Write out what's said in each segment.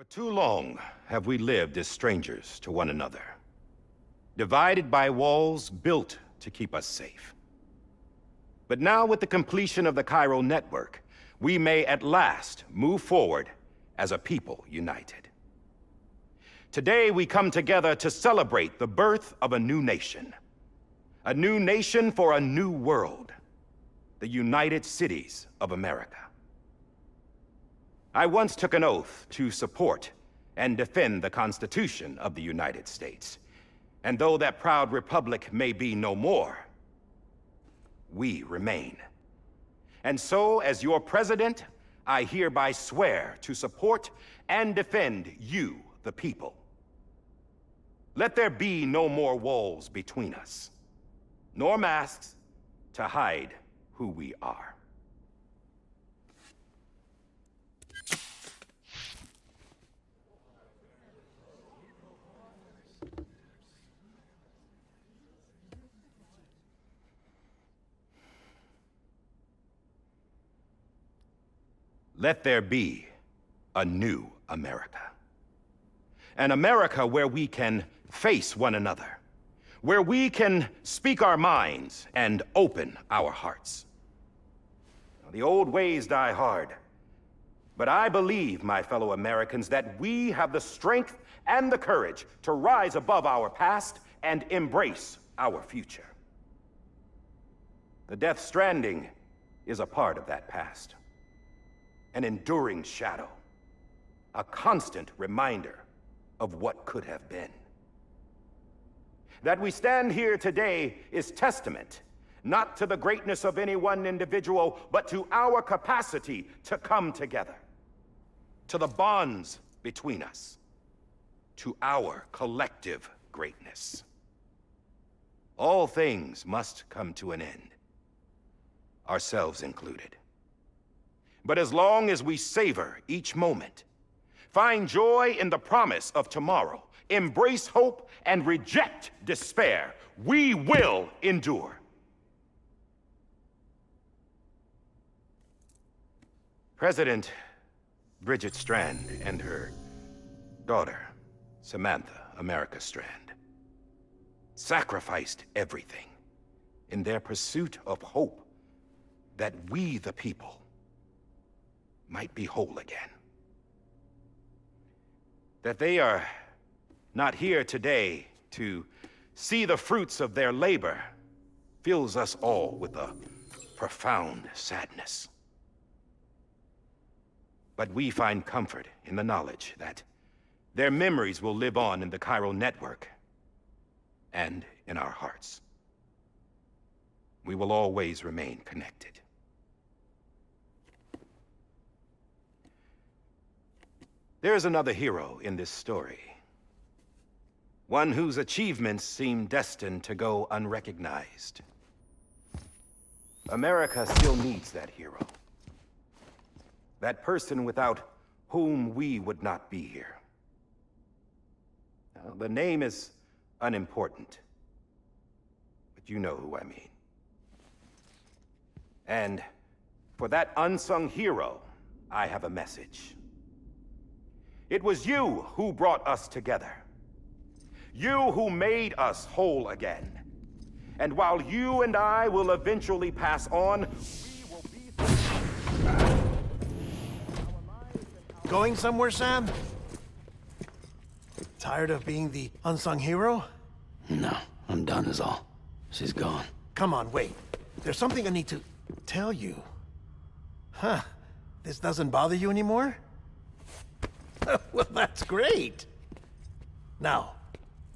For too long have we lived as strangers to one another, divided by walls built to keep us safe. But now, with the completion of the chiral network, we may at last move forward as a people united. Today, we come together to celebrate the birth of a new nation. A new nation for a new world. The United Cities of America. I once took an oath to support and defend the Constitution of the United States. And though that proud republic may be no more, we remain. And so, as your president, I hereby swear to support and defend you, the people. Let there be no more walls between us, nor masks to hide who we are. Let there be a new America. An America where we can face one another, where we can speak our minds and open our hearts. Now, the old ways die hard, but I believe, my fellow Americans, that we have the strength and the courage to rise above our past and embrace our future. The Death Stranding is a part of that past. An enduring shadow, a constant reminder of what could have been. That we stand here today is testament, not to the greatness of any one individual, but to our capacity to come together, to the bonds between us, to our collective greatness. All things must come to an end, ourselves included. But as long as we savor each moment, find joy in the promise of tomorrow, embrace hope, and reject despair, we will endure. President Bridget Strand and her daughter, Samantha America Strand, sacrificed everything in their pursuit of hope that we, the people, might be whole again. That they are not here today to see the fruits of their labor fills us all with a profound sadness. But we find comfort in the knowledge that their memories will live on in the chiral network and in our hearts. We will always remain connected. There's another hero in this story. One whose achievements seem destined to go unrecognized. America still needs that hero. That person without whom we would not be here. Now, the name is unimportant, but you know who I mean. And for that unsung hero, I have a message. It was you who brought us together. You who made us whole again. And while you and I will eventually pass on, we will be... Going somewhere, Sam? Tired of being the unsung hero? No, I'm done is all. She's gone. Come on, wait. There's something I need to tell you. Huh. This doesn't bother you anymore? Well, that's great. Now,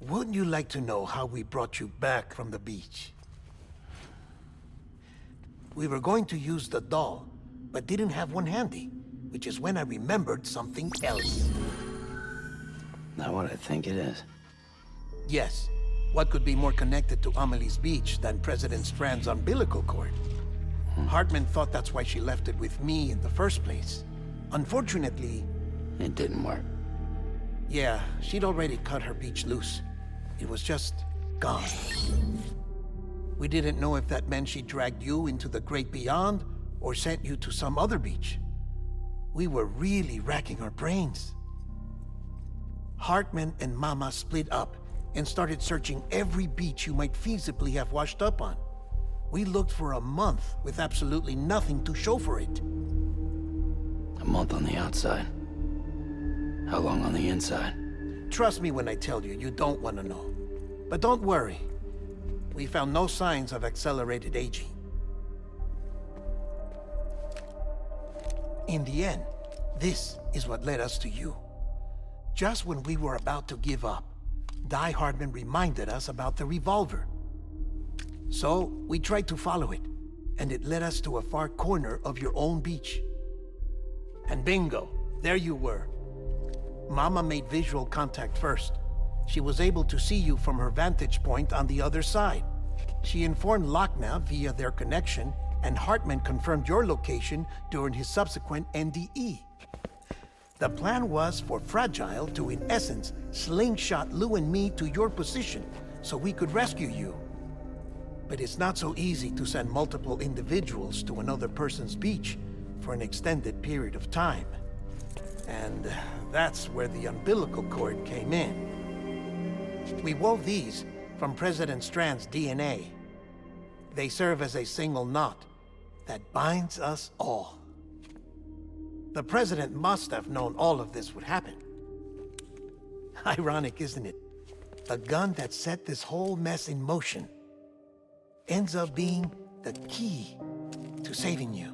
wouldn't you like to know how we brought you back from the beach? We were going to use the doll, but didn't have one handy, which is when I remembered something else. Not what I think it is. Yes. What could be more connected to Amelie's beach than President Strand's umbilical cord? Hartman thought that's why she left it with me in the first place. Unfortunately... It didn't work. Yeah, she'd already cut her beach loose. It was just gone. We didn't know if that meant she dragged you into the great beyond, or sent you to some other beach. We were really racking our brains. Hartman and Mama split up and started searching every beach you might feasibly have washed up on. We looked for a month with absolutely nothing to show for it. A month on the outside. How long on the inside? Trust me when I tell you, you don't want to know. But don't worry. We found no signs of accelerated aging. In the end, this is what led us to you. Just when we were about to give up, Die Hardman reminded us about the revolver. So, we tried to follow it, and it led us to a far corner of your own beach. And bingo, there you were. Mama made visual contact first. She was able to see you from her vantage point on the other side. She informed Lochna via their connection, and Hartman confirmed your location during his subsequent NDE. The plan was for Fragile to, in essence, slingshot Lou and me to your position so we could rescue you. But it's not so easy to send multiple individuals to another person's beach for an extended period of time. And that's where the umbilical cord came in. We wove these from President Strand's DNA. They serve as a single knot that binds us all. The President must have known all of this would happen. Ironic, isn't it? The gun that set this whole mess in motion ends up being the key to saving you.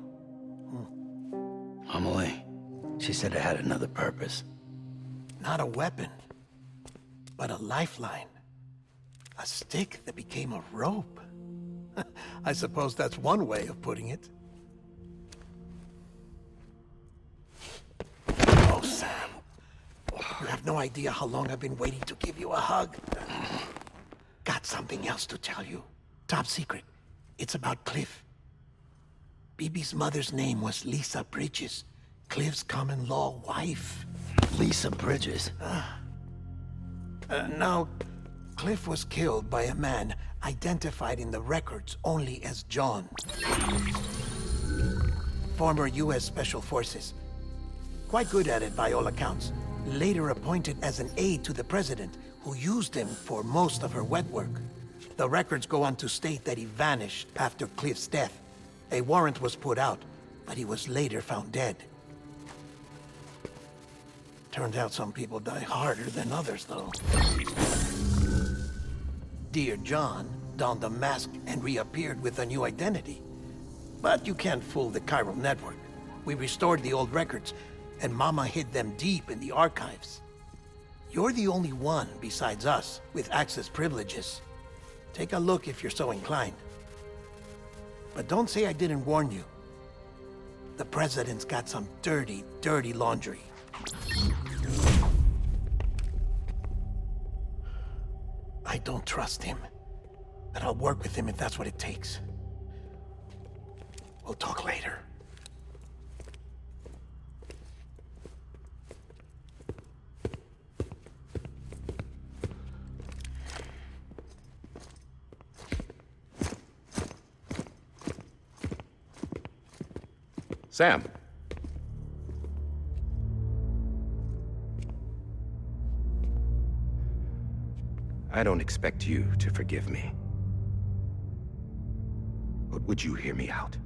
Amelie, she said it had another purpose. Not a weapon, but a lifeline. A stick that became a rope. I suppose that's one way of putting it. Oh, Sam. You have no idea how long I've been waiting to give you a hug. Got something else to tell you. Top secret. It's about Cliff. Bibi's mother's name was Lisa Bridges, Cliff's common-law wife. Lisa Bridges? Now, Cliff was killed by a man identified in the records only as John. Former U.S. Special Forces. Quite good at it by all accounts. Later appointed as an aide to the president, who used him for most of her wet work. The records go on to state that he vanished after Cliff's death. A warrant was put out, but he was later found dead. Turns out some people die harder than others, though. Dear John donned a mask and reappeared with a new identity. But you can't fool the chiral network. We restored the old records, and Mama hid them deep in the archives. You're the only one besides us with access privileges. Take a look if you're so inclined. But don't say I didn't warn you. The president's got some dirty, dirty laundry. I don't trust him, but I'll work with him if that's what it takes. We'll talk later. Sam. I don't expect you to forgive me. But would you hear me out?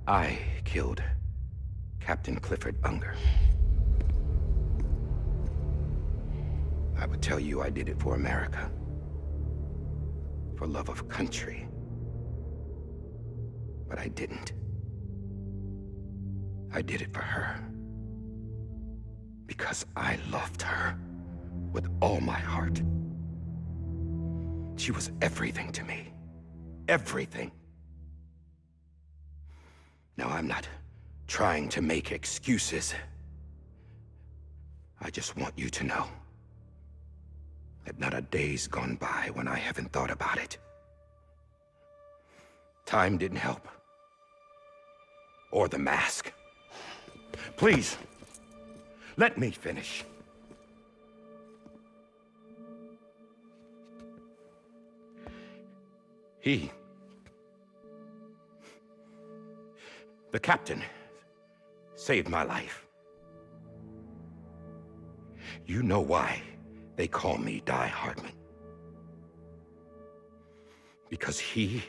I killed Captain Clifford Unger. I would tell you I did it for America. For love of country. But I didn't. I did it for her. Because I loved her with all my heart. She was everything to me. Everything. Now, I'm not trying to make excuses. I just want you to know that not a day's gone by when I haven't thought about it. Time didn't help. Or the mask. Please, let me finish. The captain saved my life. You know why they call me Die Hardman? Because he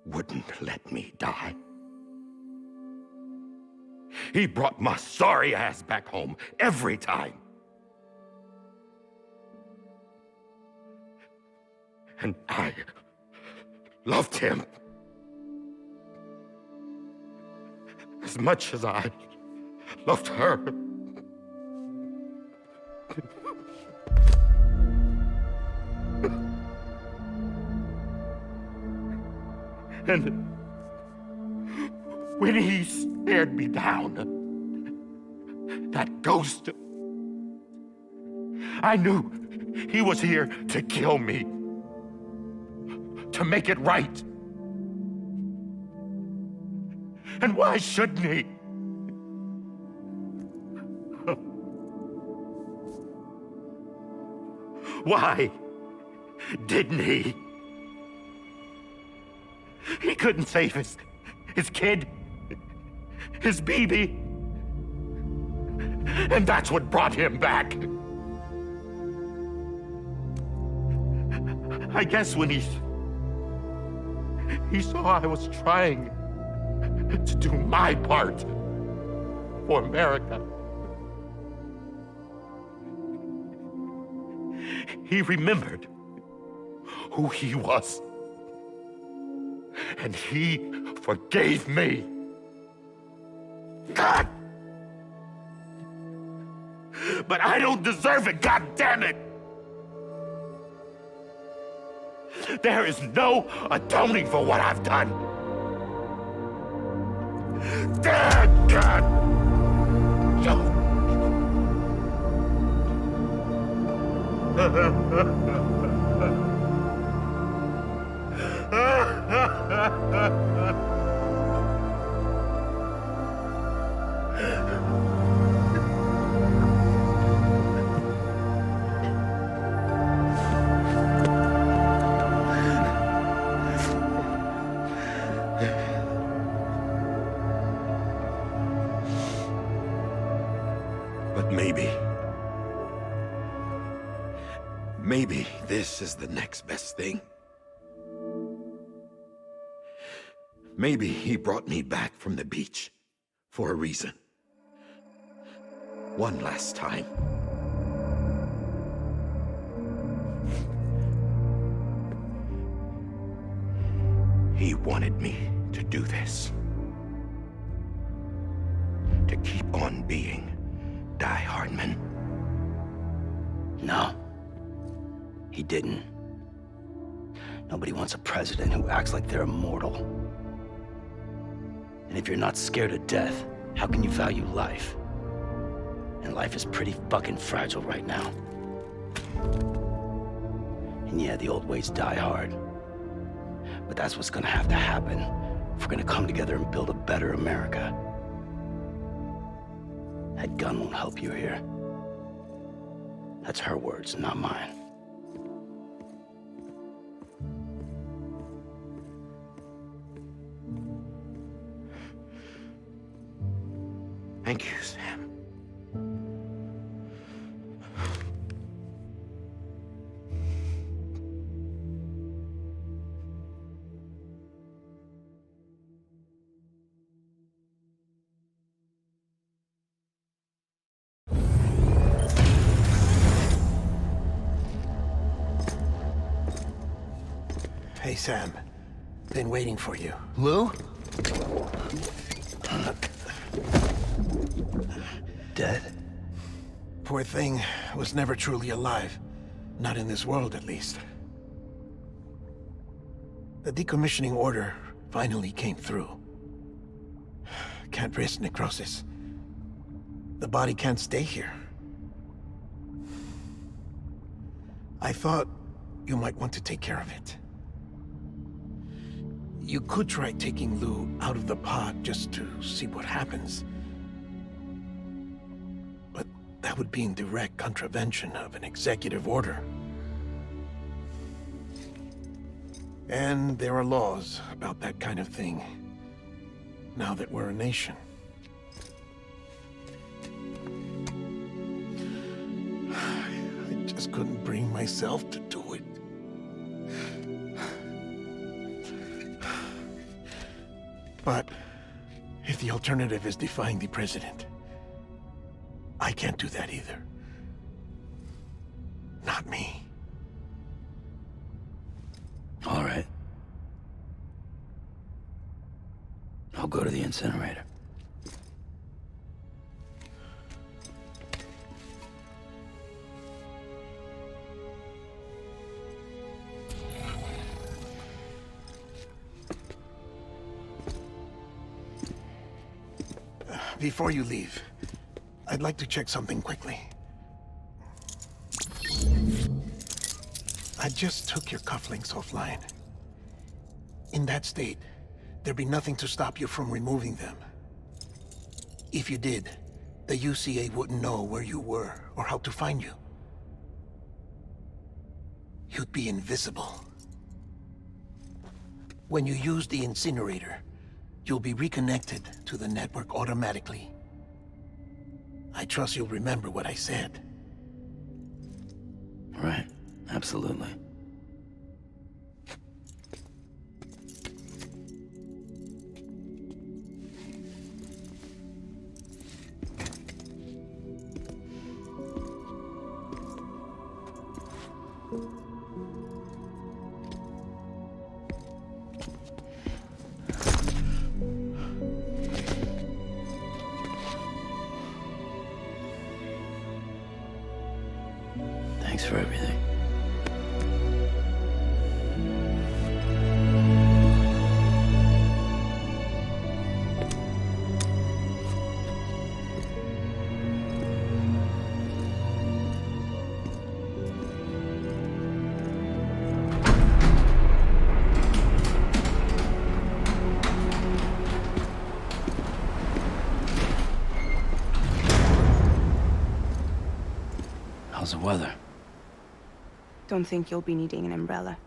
wouldn't let me die. He brought my sorry ass back home every time. And I loved him as much as I loved her. And when he stared me down, that ghost, I knew he was here to kill me, to make it right. And why shouldn't he? Why didn't he? He couldn't save his kid, his baby. And that's what brought him back. I guess when he saw I was trying to do my part for America, he remembered who he was. And he forgave me. God! But I don't deserve it, God damn it! There is no atoning for what I've done. Damn, God! But maybe this is the next best thing. Maybe he brought me back from the beach for a reason. One last time. He wanted me to do this. To keep on being Die Hardman. No. He didn't. Nobody wants a president who acts like they're immortal. And if you're not scared of death, how can you value life? And life is pretty fucking fragile right now. And yeah, the old ways die hard. But that's what's gonna have to happen if we're gonna come together and build a better America. That gun won't help you here. That's her words, not mine. Thank you, Sam. Hey, Sam. Been waiting for you. Lou? Dead? Poor thing was never truly alive. Not in this world, at least. The decommissioning order finally came through. Can't risk necrosis. The body can't stay here. I thought you might want to take care of it. You could try taking Lou out of the pod just to see what happens. But that would be in direct contravention of an executive order. And there are laws about that kind of thing, now that we're a nation. couldn't bring myself to do it. But if the alternative is defying the president, I can't do that either. Not me. All right. I'll go to the incinerator. Before you leave, I'd like to check something quickly. I just took your cufflinks offline. In that state, there'd be nothing to stop you from removing them. If you did, the UCA wouldn't know where you were or how to find you. You'd be invisible. When you use the incinerator, you'll be reconnected to the network automatically. I trust you'll remember what I said. Right. Absolutely. Thanks for everything. How's the weather? Don't think you'll be needing an umbrella.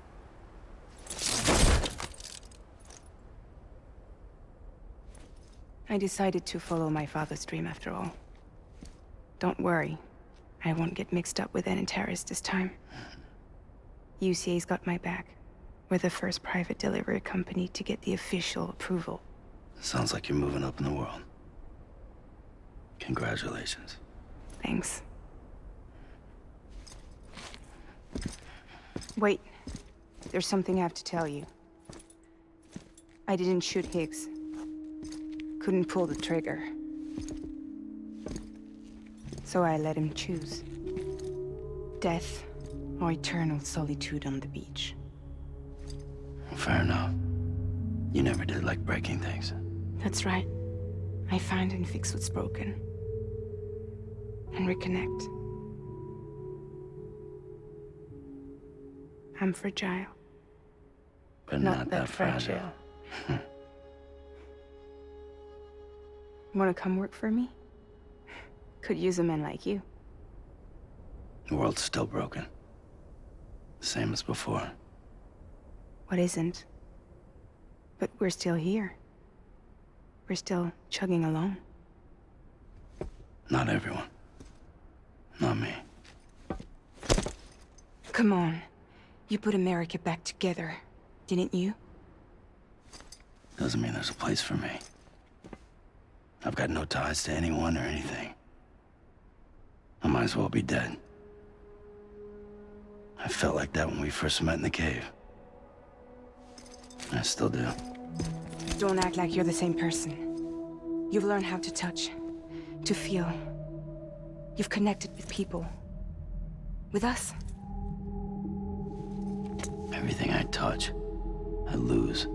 I decided to follow my father's dream after all. Don't worry, I won't get mixed up with any terrorists this time. UCA's got my back. We're the first private delivery company to get the official approval. Sounds like you're moving up in the world. Congratulations. Thanks. Wait, there's something I have to tell you. I didn't shoot Higgs. Couldn't pull the trigger. So I let him choose. Death or eternal solitude on the beach. Fair enough. You never did like breaking things. That's right. I find and fix what's broken. And reconnect. I'm fragile. But not that fragile. Wanna come work for me? Could use a man like you. The world's still broken. Same as before. What isn't? But we're still here. We're still chugging along. Not everyone. Not me. Come on. You put America back together, didn't you? Doesn't mean there's a place for me. I've got no ties to anyone or anything. I might as well be dead. I felt like that when we first met in the cave. I still do. Don't act like you're the same person. You've learned how to touch, to feel. You've connected with people. With us. Everything I touch, I lose.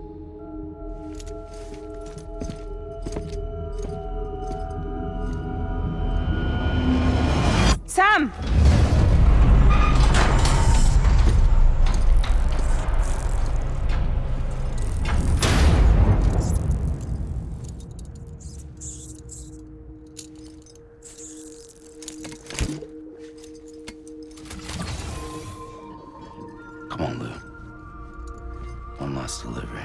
Sam! Come on, Lou. One last delivery.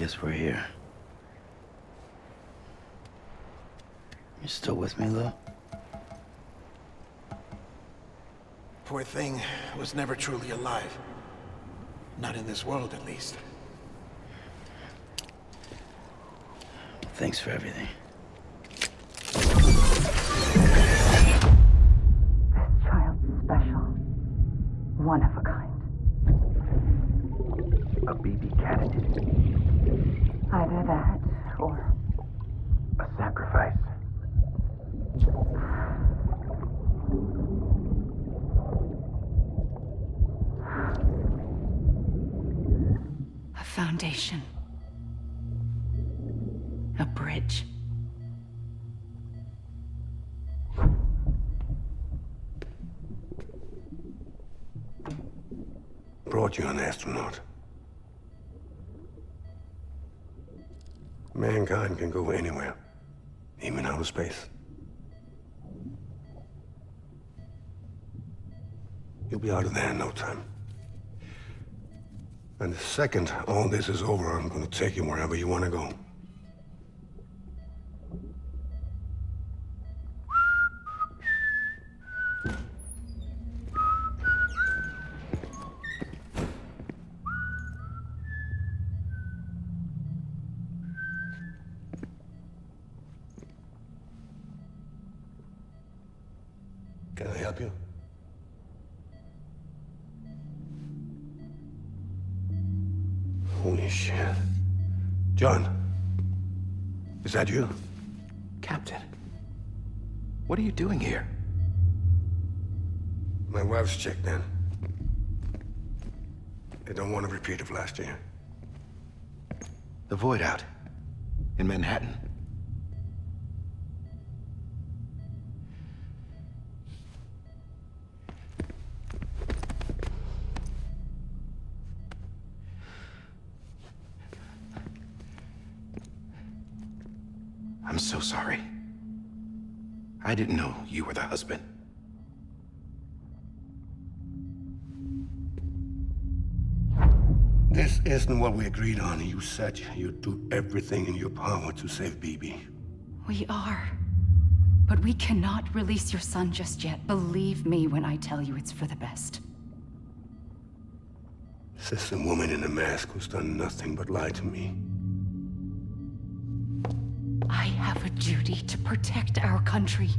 guess we're here. You still with me, Lou? Poor thing was never truly alive. Not in this world, at least. Thanks for everything. This child's special. One of a kind. A BB candidate. Either that, or... A sacrifice. a foundation. A bridge. Brought you an astronaut. Mankind can go anywhere, even outer space. You'll be out of there in no time. And the second all this is over, I'm gonna take you wherever you want to go. Can I help you? Holy shit. John, is that you? Captain, what are you doing here? My wife's checked in. They don't want a repeat of last year. The Void out. In Manhattan. I'm so sorry. I didn't know you were the husband. This isn't what we agreed on. You said you'd do everything in your power to save BB. We are. But we cannot release your son just yet. Believe me when I tell you it's for the best. This is a woman in a mask who's done nothing but lie to me. I have a duty to protect our country.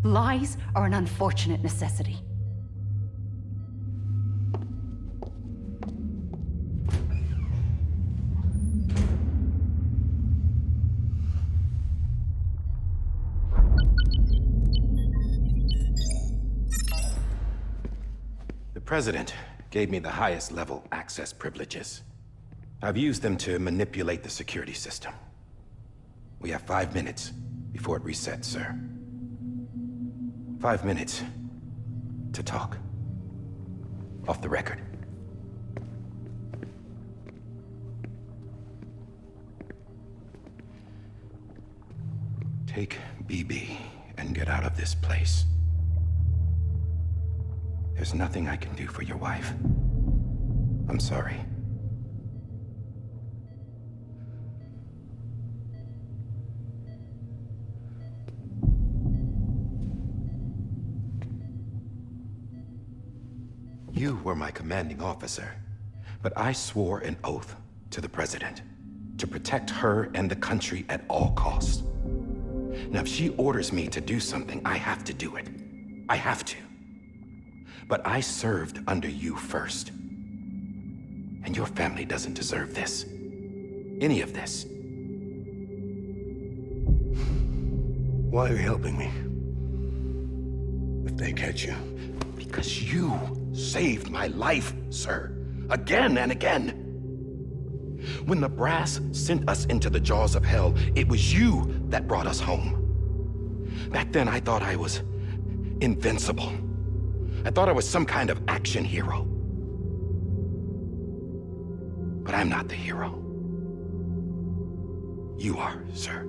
Lies are an unfortunate necessity. The President gave me the highest level access privileges. I've used them to manipulate the security system. We have 5 minutes before it resets, sir. 5 minutes to talk. Off the record. Take BB and get out of this place. There's nothing I can do for your wife. I'm sorry. You were my commanding officer, but I swore an oath to the President to protect her and the country at all costs. Now, if she orders me to do something, I have to do it. I have to. But I served under you first. And your family doesn't deserve this. Any of this. Why are you helping me? If they catch you. Because you saved my life, sir. Again and again. When the brass sent us into the jaws of hell, it was you that brought us home. Back then, I thought I was invincible. I thought I was some kind of action hero. But I'm not the hero. You are, sir.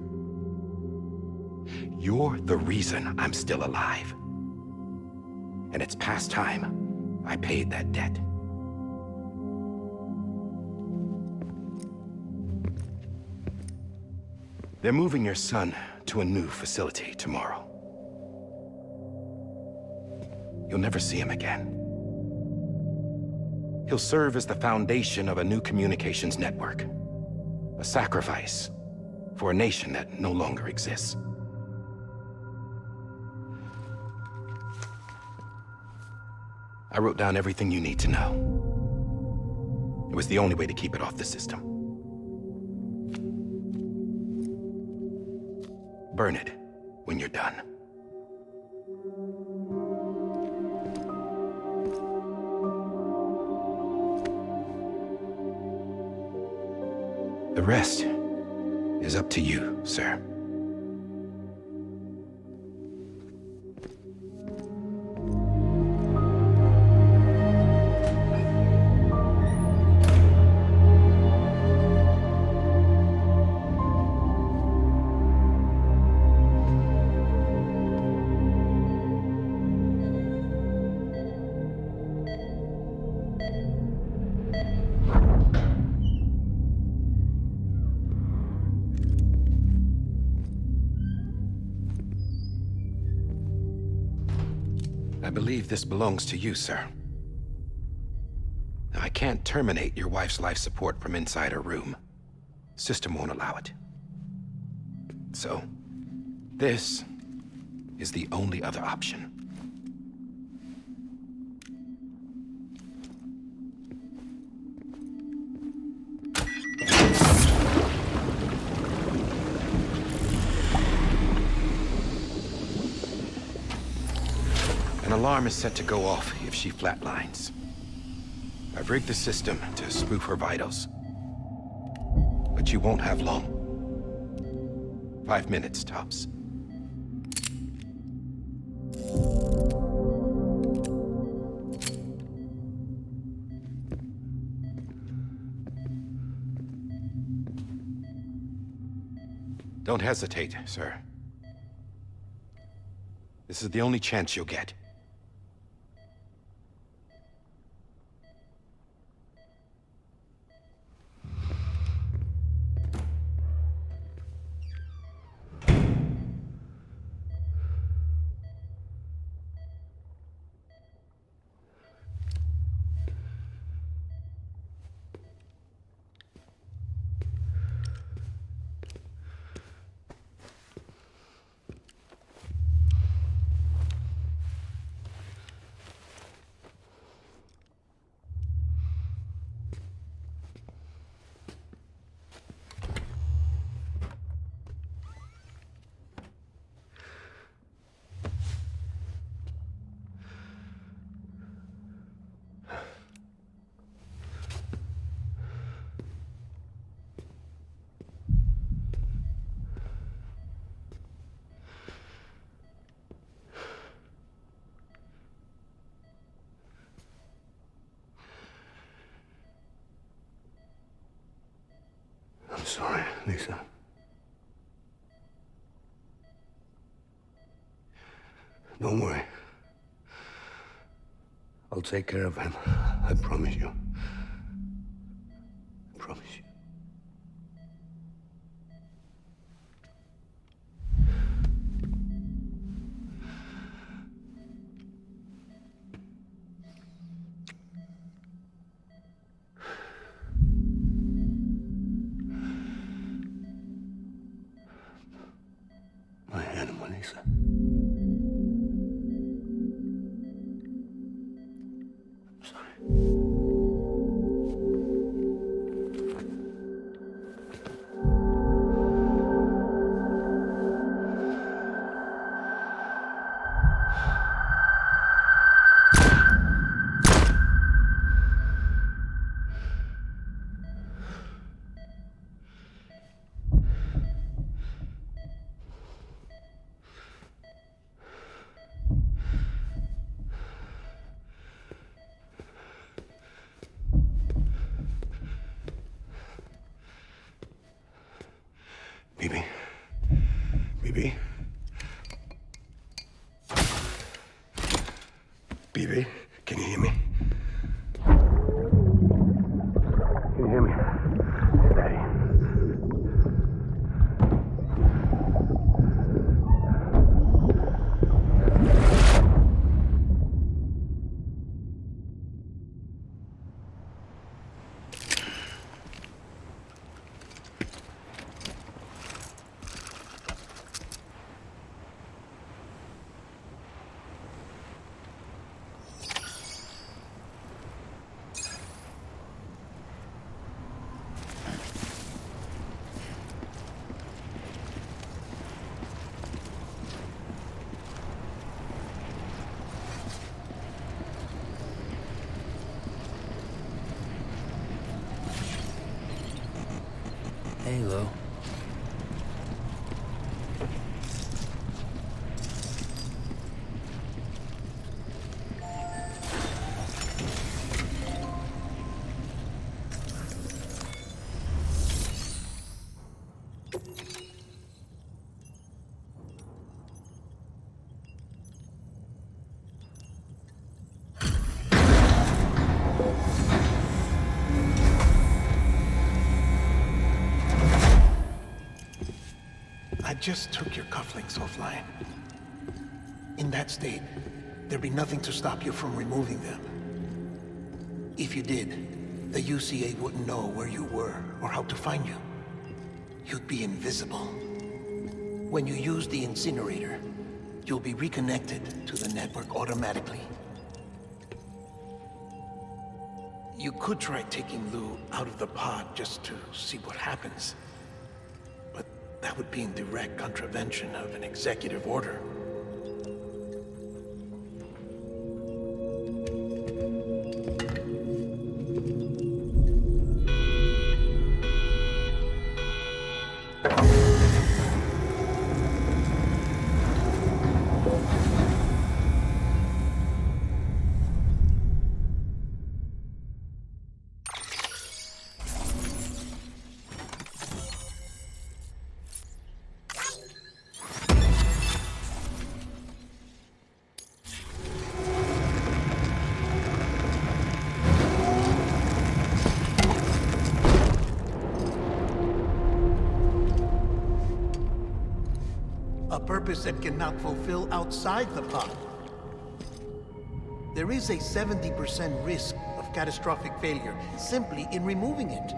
You're the reason I'm still alive. And it's past time I paid that debt. They're moving your son to a new facility tomorrow. You'll never see him again. He'll serve as the foundation of a new communications network. A sacrifice for a nation that no longer exists. I wrote down everything you need to know. It was the only way to keep it off the system. Burn it when you're done. The rest is up to you, sir. I believe this belongs to you, sir. Now, I can't terminate your wife's life support from inside her room. System won't allow it. So, this is the only other option. An alarm is set to go off if she flatlines. I've rigged the system to spoof her vitals. But you won't have long. 5 minutes, tops. Don't hesitate, sir. This is the only chance you'll get. I'm sorry, Lisa. Don't worry. I'll take care of him. I promise you. I promise you. My animal, Lisa. I'm sorry. Bibi. Bibi. Bibi, can you hear me? Can you hear me? Steady. just took your cufflinks offline. In that state, there'd be nothing to stop you from removing them. If you did, the UCA wouldn't know where you were or how to find you. You'd be invisible. When you use the incinerator, you'll be reconnected to the network automatically. You could try taking Lou out of the pod just to see what happens. But that would be in direct contravention of an executive order. A purpose that cannot fulfill outside the pod. There is a 70% risk of catastrophic failure simply in removing it.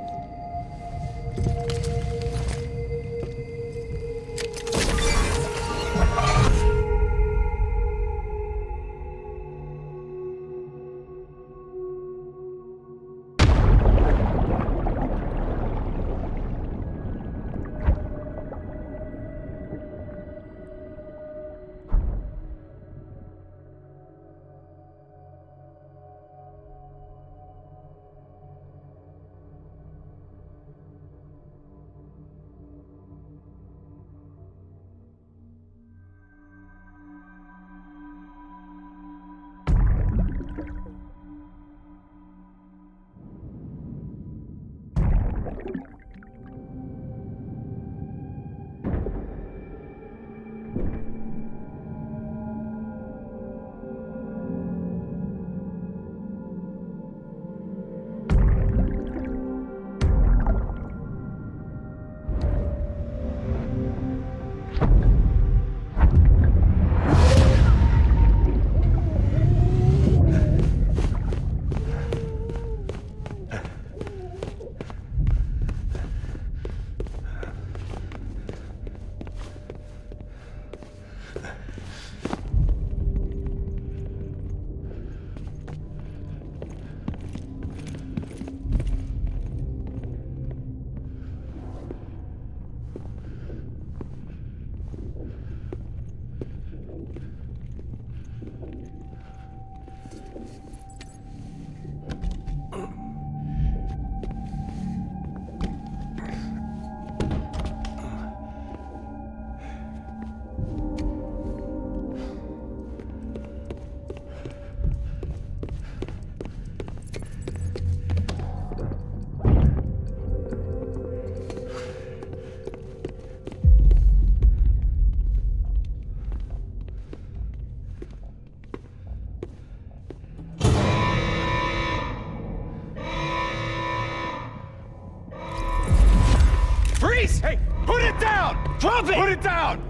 Hey, put it down! Drop it! Put it down!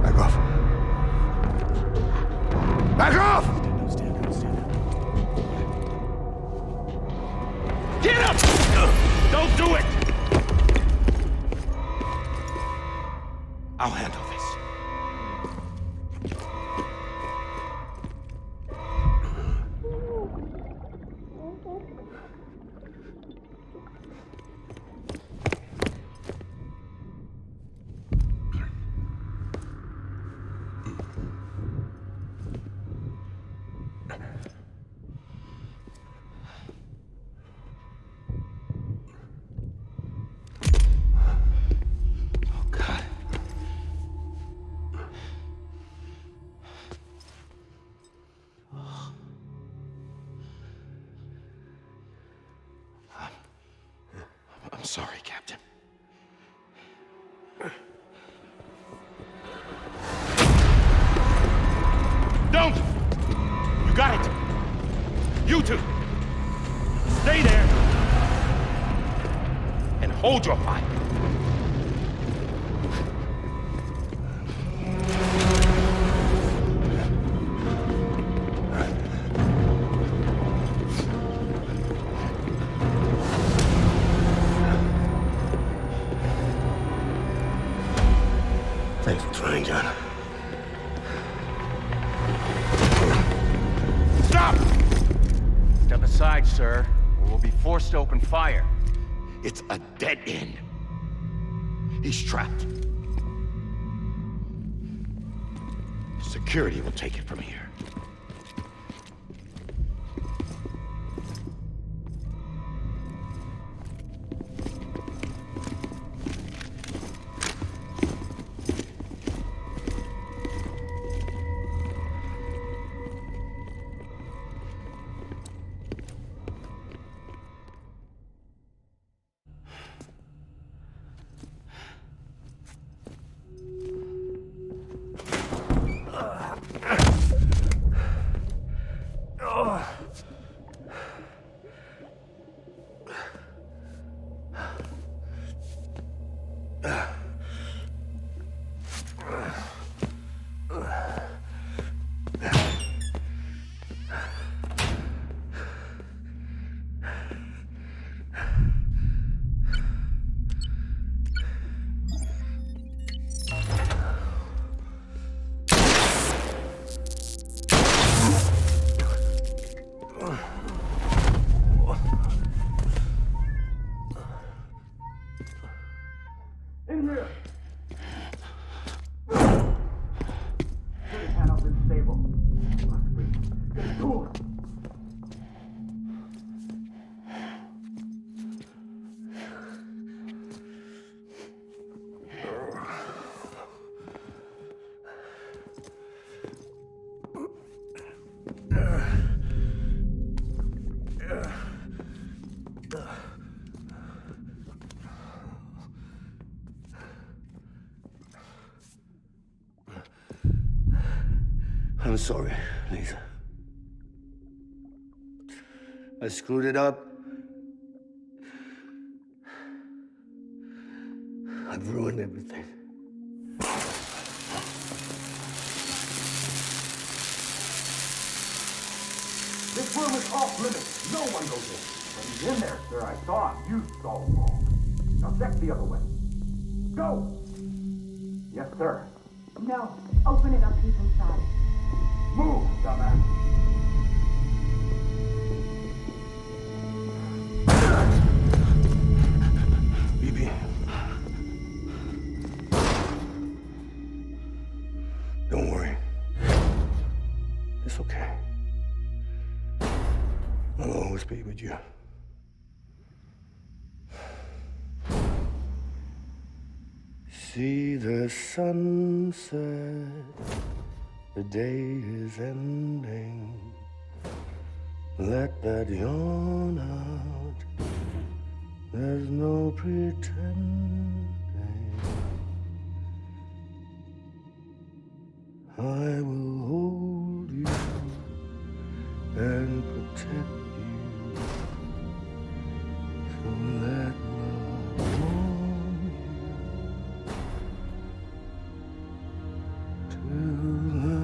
Back off. Back off! Get up! Don't do it! I'll handle this. I'm sorry, Captain. Don't! You got it! You two! Stay there! And hold your fire. inside, sir, or we'll be forced to open fire. It's a dead end. He's trapped. Security will take it from here. I'm sorry, Lisa. I screwed it up. I've ruined everything. This room is off limits. No one goes in. But he's in there, sir. I saw him. You saw him wrong. Now check the other way. Go! Yes, sir. No. Open it up. He's inside. Move, dumbass. BB. Don't worry. It's okay. I'll always be with you. See the sunset, the day is ending. Let that yawn out, there's no pretending. I will hold you and protect you. So let love warm you to the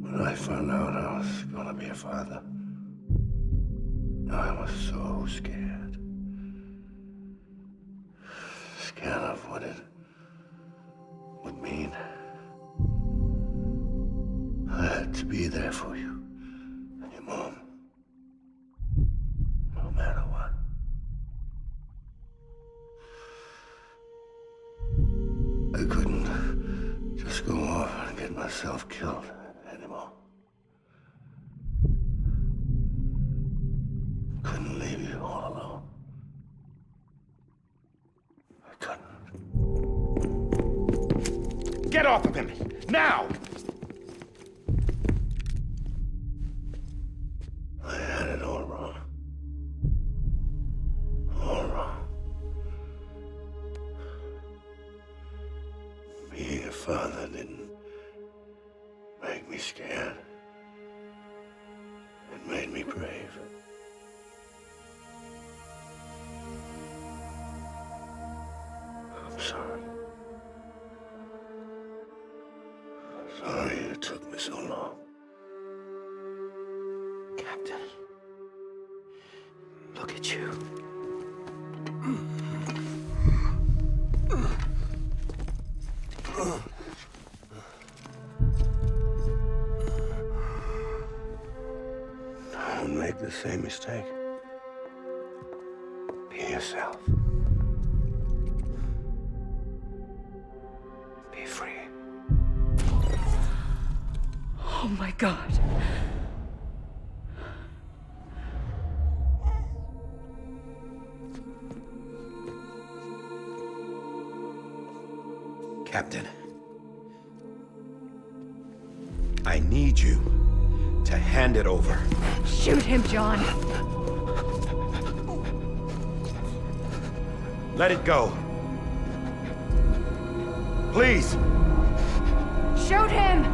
When I found out I was gonna be a father, I was so scared. Scared of what it would mean. I had to be there for you and your mom, no matter what. I couldn't just go off and get myself killed anymore. Couldn't leave you all alone. I couldn't. Get off of him! Now! I had it all wrong. All wrong. Being a father didn't make me scared. It made me brave. I'm sorry. Sorry it took me so long. Captain, look at you. Don't make the same mistake. Be yourself. Be free. Oh my God. Captain, I need you to hand it over. Shoot him, John. Let it go. Please. Shoot him!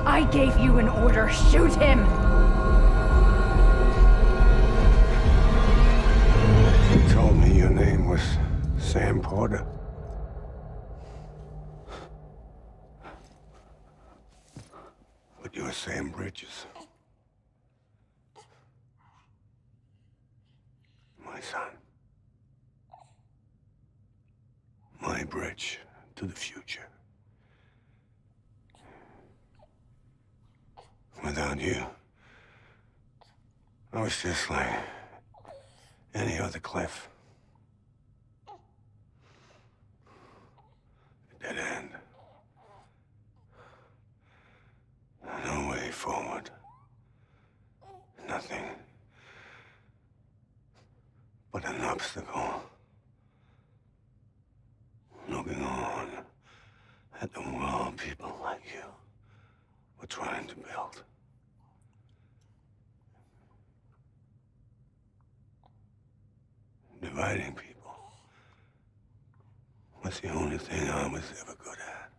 I gave you an order. Shoot him! You told me your name was Sam Porter. But you're Sam Bridges. My son. My bridge to the future. Without you, I was just like any other Cliff. A dead end. No way forward. Nothing but an obstacle. Looking on at the world people like you were trying to build. Dividing people was the only thing I was ever good at.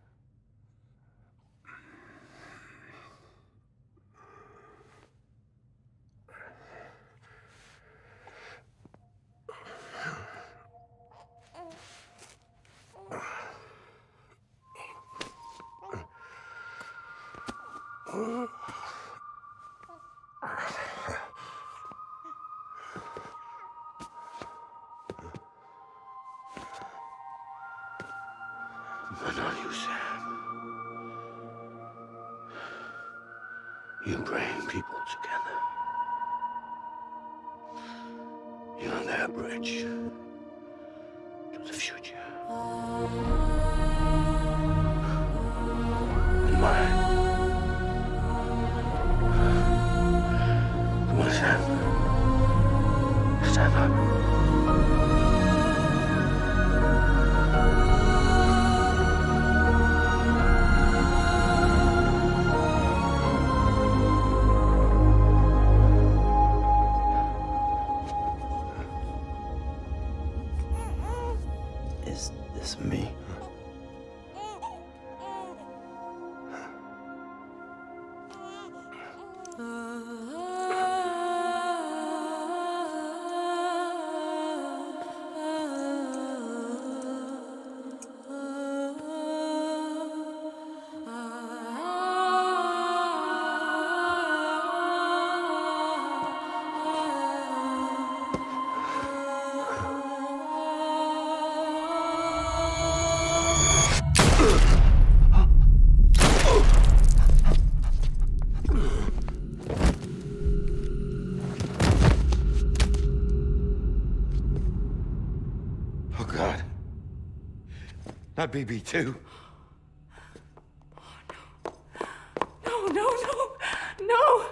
But not you, Sam. You bring people together. You're their bridge to the future. And mine. Come on, Sam. Stand up. Is this me? Oh, God. Not BB2. No, no, no, no!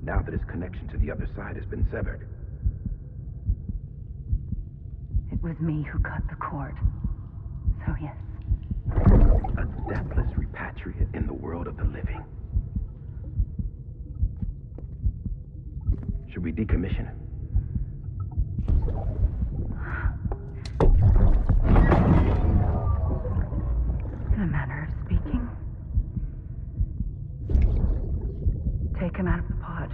now that his connection to the other side has been severed. It was me who cut the cord. So yes. A deathless repatriate in the world of the living. Should we decommission him? In a manner of speaking. Take him out of the pod.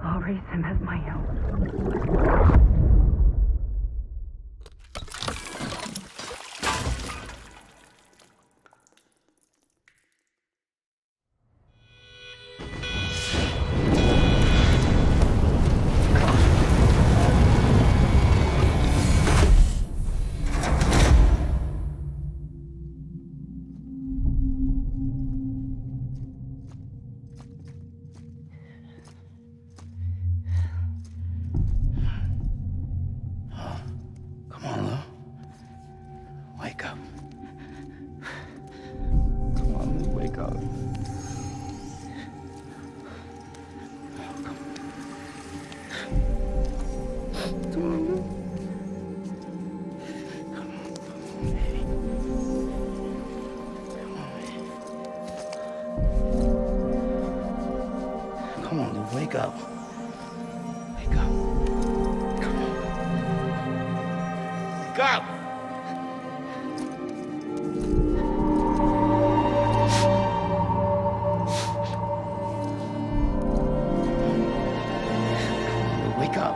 I'll raise him as my own. Come on, Lou. Wake up. Come on, Lou, wake up. Come on, Lou. Come on, Lou, wake up. Wake up. Come on. Wake up! Wake up.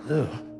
Lou.